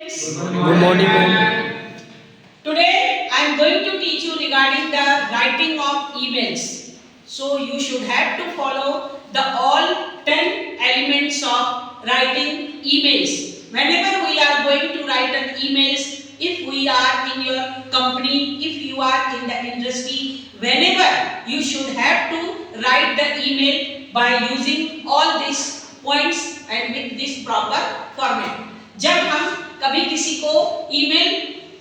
Good morning, ma'am. Today I am going to teach you regarding the writing of emails. So you should have to follow the all 10 elements of writing emails. Whenever we are going to write an emails, if we are in your company, if you are in the industry, whenever you should have to write the email by using all these points and with this proper format. जब हम कभी किसी को email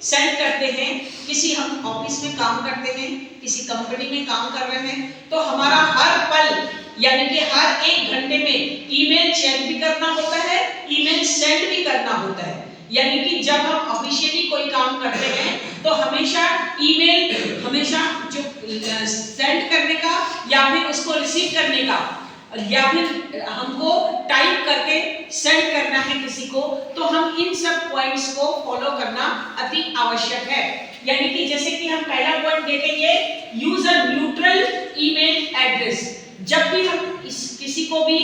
send करते हैं, किसी हम office में काम करते हैं, किसी कंपनी में काम कर रहे हैं, तो हमारा हर पल यानी कि हर एक घंटे में ईमेल चेक भी करना होता है, ईमेल सेंड भी करना होता है। यानी कि जब हम ऑफिशियली कोई काम करते हैं तो हमेशा ईमेल हमेशा जो सेंड करने का या फिर उसको रिसीव करने का या फिर हमको टाइप करके सेंड करना है किसी को, तो हम इन सब पॉइंट्स को फॉलो करना अति आवश्यक है। यानी कि जैसे कि हम पहला पॉइंट देखेंगे, use a neutral email address. जब भी हम किसी को भी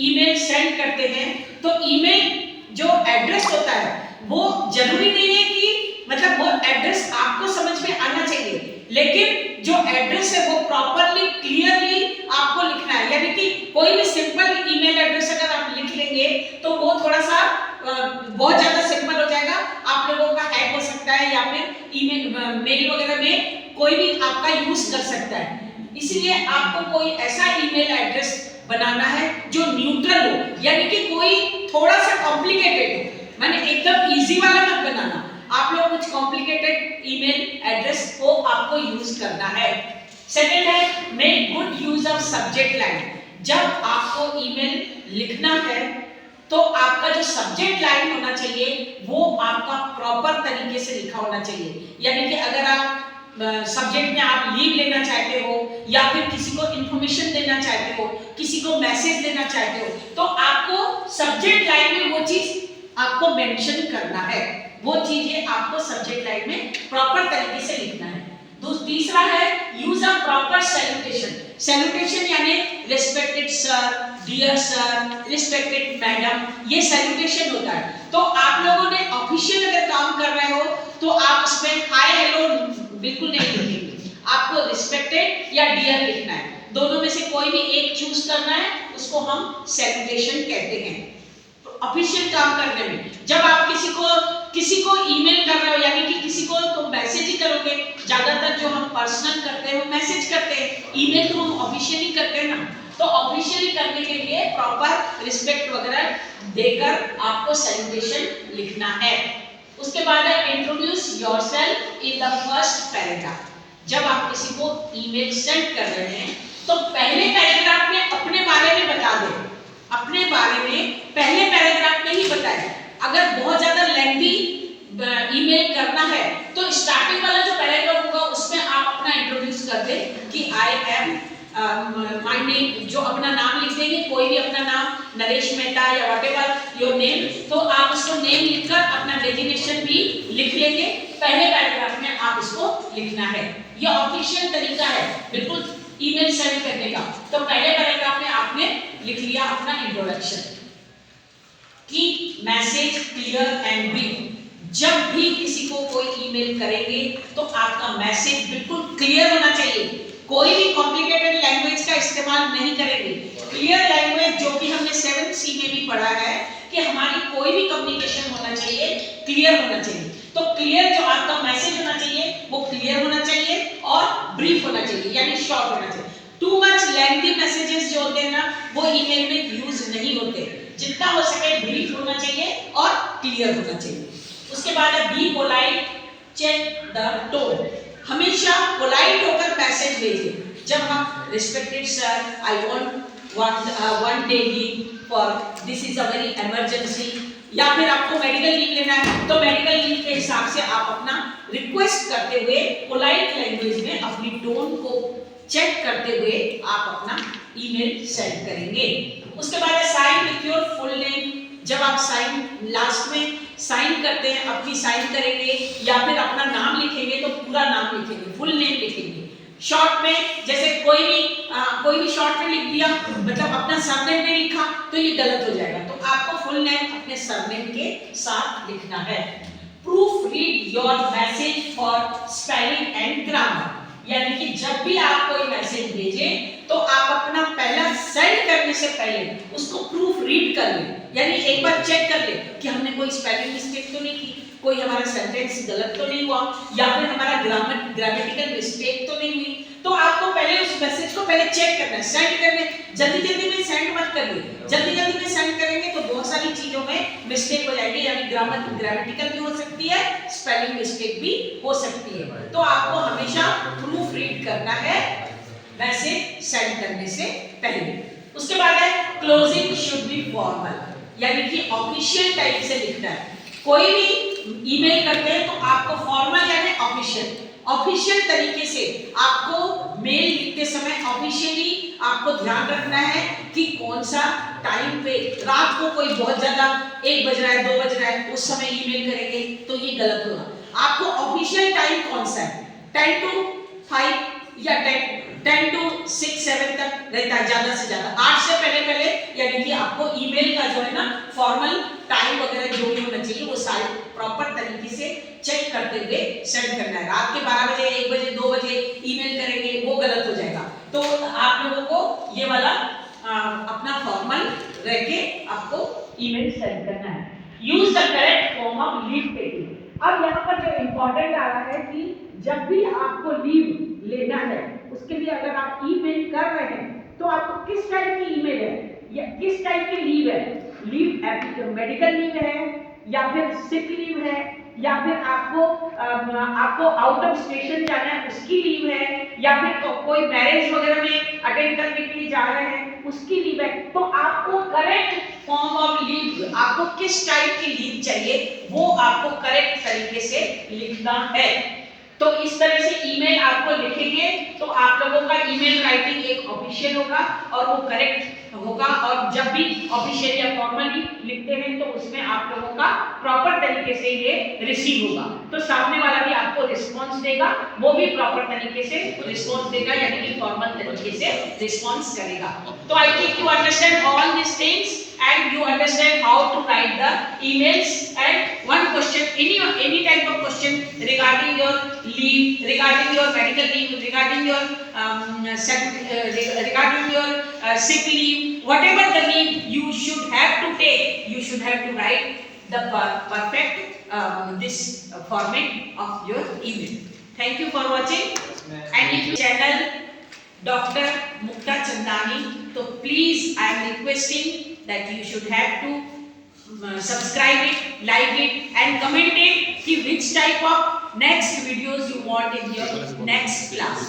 ईमेल सेंड करते हैं तो ईमेल जो एड्रेस होता है वो जरूरी नहीं है कि मतलब वो एड्रेस आपको समझ में आना चाहिए, लेकिन जो एड्रेस है वो प्रॉपरली क्लियरली आपको लिखना है। यानी कि कोई भी सिंपल ईमेल एड्रेस अगर आप लिख लेंगे तो वो थोड़ा सा बहुत ज्यादा सिंपल हो जाएगा, आप लोगों का हैक हो सकता है या फिर ईमेल मेल वगैरह में कोई भी आपका यूज कर सकता है। इसलिए आपको कोई ऐसा ईमेल एड्रेस बनाना है जो न्यूट्रल हो, यानी कि कोई थोड़ा सा कॉम्प्लिकेटेड हो, माने एकदम इजी वाला मत बनाना। आप लोग कुछ कॉम्प्लिकेटेड ईमेल एड्रेस को आपको यूज करना है। सेकंड है, make good use of subject line. जब आपको ईमेल लिखना है तो आपका जो सब्जेक्ट लाइन होना चाहिए वो आपका प्रॉपर तरीके से लिखा होना चाहिए। यानी कि अगर आप सब्जेक्ट में आप लीव लेना चाहते हो या फिर किसी को इंफॉर्मेशन देना चाहते हो, किसी को मैसेज देना चाहते हो, तो आपको सब्जेक्ट लाइन में वो चीज आपको मेंशन करना है, वो चीजें आपको सब्जेक्ट लाइन में प्रॉपर तरीके से लिखना है। तीसरा है, use a proper salutation. Salutation यानी respected sir, dear sir, respected madam, ये सैल्यूटेशन होता है। तो आप लोगों ने ऑफिशियल अगर काम कर रहे हो तो आप उसमें हाय हेलो बिल्कुल नहीं लिखेंगे, आपको रिस्पेक्टेड या डियर लिखना है। दोनों में से कोई भी एक चूज करना है, उसको हम सैल्यूटेशन कहते हैं। ऑफिशियल काम करने में जब आप किसी को ईमेल कर रहे हो, यानी कि किसी को तो मैसेज ही करोगे, ज्यादातर जो हम पर्सनल करते हैं वो मैसेज करते हैं, ईमेल तो हम ऑफिशियली करते हैं ना। तो ऑफिशियली करने के लिए प्रॉपर रिस्पेक्ट वगैरह देकर आपको सैल्यूटेशन लिखना है। उसके बाद है, introduce yourself in the first paragraph. जब आप किसी को ईमेल सेंड कर रहे हैं तो पहले पैराग्राफ में अपने बारे में बता दें, अपने बारे में पहले पैराग्राफ में ही बताएं। अगर बहुत ज्यादा लेंथी ईमेल करना है तो स्टार्टिंग वाला जो पैराग्राफ होगा उसमें आप अपना इंट्रोड्यूस कर दें कि आई एम माय नेम, जो अपना नाम लिख देंगे, कोई भी अपना नाम, नरेश मेहता या व्हाटएवर योर नेम, तो आप उसको नेम लिखकर अपना डेजिग्नेशन भी लिख लेंगे। पहले पैराग्राफ में आप इसको लिखना है। ये ऑफिशियल तरीका है बिल्कुल ईमेल सेंड करने का। तो पहले पैराग्राफ में आपने लिख लिया अपना introduction, keep message clear and brief. जब भी किसी को कोई ईमेल करेंगे तो आपका मैसेज बिल्कुल क्लियर होना चाहिए, कोई भी कॉम्प्लिकेटेड लैंग्वेज का इस्तेमाल नहीं करेंगे। क्लियर लैंग्वेज जो कि हमने 7th C में भी पढ़ा है कि हमारी कोई भी कम्युनिकेशन होना चाहिए, क्लियर होना चाहिए। तो क्लियर जो आपका मैसेज होना चाहिए वो क्लियर होना चाहिए और ब्रीफ होना चाहिए, यानी शॉर्ट होना चाहिए। टू मच लेंथी मैसेजेस जो होते हैं ना वो ईमेल में यूज नहीं होते, जितना हो सके ब्रीफ होना चाहिए और क्लियर होना चाहिए। उसके बाद है, be polite, check the tone. हमेशा पोलाइट होकर मैसेज भेजिए। जब हम respected sir, I want one day leave for this is a very emergency, या फिर आपको मेडिकल लीव लेना है तो मेडिकल लीव के हिसाब से आप अपना रिक्वेस्ट करते हुए पोलाइट लैंग्वेज में अपनी टोन को चेक करते हुए आप अपना ईमेल सेंड करेंगे। उसके बाद sign with your full name. जब आप साइन लास्ट में साइन करते हैं, अपनी साइन करेंगे या फिर अपना नाम लिखेंगे तो पूरा नाम लिखेंगे, फुल नेम लिखेंगे। शॉर्ट में जैसे कोई भी शॉर्ट में लिख दिया, मतलब अपना सरनेम नहीं लिखा तो ये गलत हो जाएगा। तो आपको फुल नेम अपने सरनेम के साथ लिखना है। Proof read your message for spelling and grammar, यानी कि जब भी आप कोई मैसेज भेजें तो आप अपना पहला सेंड करने से पहले उसको प्रूफ रीड कर लें, यानी एक बार चेक कर ले कि हमने कोई स्पेलिंग मिस्टेक तो नहीं की, कोई हमारा सेंटेंस गलत तो नहीं हुआ, या फिर हमारा ग्रामेटिकल मिस्टेक तो नहीं हुई। तो आपको पहले उस मैसेज को पहले चेक करना है, सेंड करने जल्दी जल्दी में सेंड मत करिए। जल्दी जल्दी में सेंड करेंगे तो बहुत सारी चीजों में मिस्टेक हो जाएगी, यानी ग्रामेटिकल भी हो सकती है, स्पेलिंग मिस्टेक भी हो सकती है। तो आपको हमेशा प्रूफ रीड करना है मैसेज सेंड करने से पहले। उसके बाद है क्लोजिंग शुड बी फॉर्मल, यानी कि ऑफिशियल टाइप से लिखना है। कोई भी ईमेल करते हैं तो आपको फॉर्मल यानी ऑफिशियल तरीके से आपको मेल लिखते समय ऑफिशियली आपको ध्यान रखना है कि कौन सा टाइम पे, रात को कोई बहुत ज्यादा 1 बज रहा है 2 बज रहा है उस समय ईमेल करेंगे तो ये गलत होगा। आपको ऑफिशियल टाइम कौन सा है, 10 to 5 या 10 to 6-7 तक रहता है ज्यादा से ज्यादा, 8 से पहले यानी कि आपको ईमेल का जो है ना फॉर्मल टाइम वगैरह जो भी होना चाहिए वो सारे प्रॉपर तरीके से चेक करते हुए सेंड करना है। रात के 12 बजे 1 बजे 2 बजे ईमेल करेंगे वो गलत हो जाएगा। तो आप लोगों को ये वाला अपना फॉर्मल रह के आपको ईमेल सेंड करना है। Use the correct form of leave taking. अब यहाँ पर जो इम्पोर्टेंट आ रहा है कि जब भी आपको लीव लेना है उसके लिए अगर आप ईमेल कर रहे हैं तो आपको किस टाइप की ईमेल है या किस टाइप की लीव है, लीव मेडिकल लीव है या फिर सिक लीव है या फिर आपको आउट ऑफ स्टेशन जाना है उसकी लीव है या फिर कोई मैरिज वगैरह में अटेंड करने के लिए जा रहे हैं उसकी लीव है। तो आपको करेक्ट फॉर्म ऑफ लीव, आपको किस टाइप की लीव चाहिए वो आपको करेक्ट तरीके से लिखना है। तो इस तरह से ईमेल आपको लिखेंगे तो आप लोगों का ईमेल राइटिंग एक ऑफिशियल होगा और वो करेक्ट होगा, और जब भी ऑफिशियल या फॉर्मली लिखते हैं तो उसमें आप लोगों का प्रॉपर तरीके से ये रिसीव होगा। तो सामने वाला भी आपको रिस्पांस देगा, वो भी प्रॉपर तरीके से रिस्पांस देगा, यानी कि फॉर्मल तरीके से रिस्पांस करेगा। तो I think you understand all this things and you understand how to write the emails। And one question, any type of question regarding your leave, regarding your medical leave, regarding your sick leave, whatever the leave you should have to take, you should have to write the perfect this format of your email। Thank you for watching, and if you channel Dr. Mukta Chandani, so please I am requesting that you should have to subscribe it, like it and comment it कि which type of next videos you want in your next class।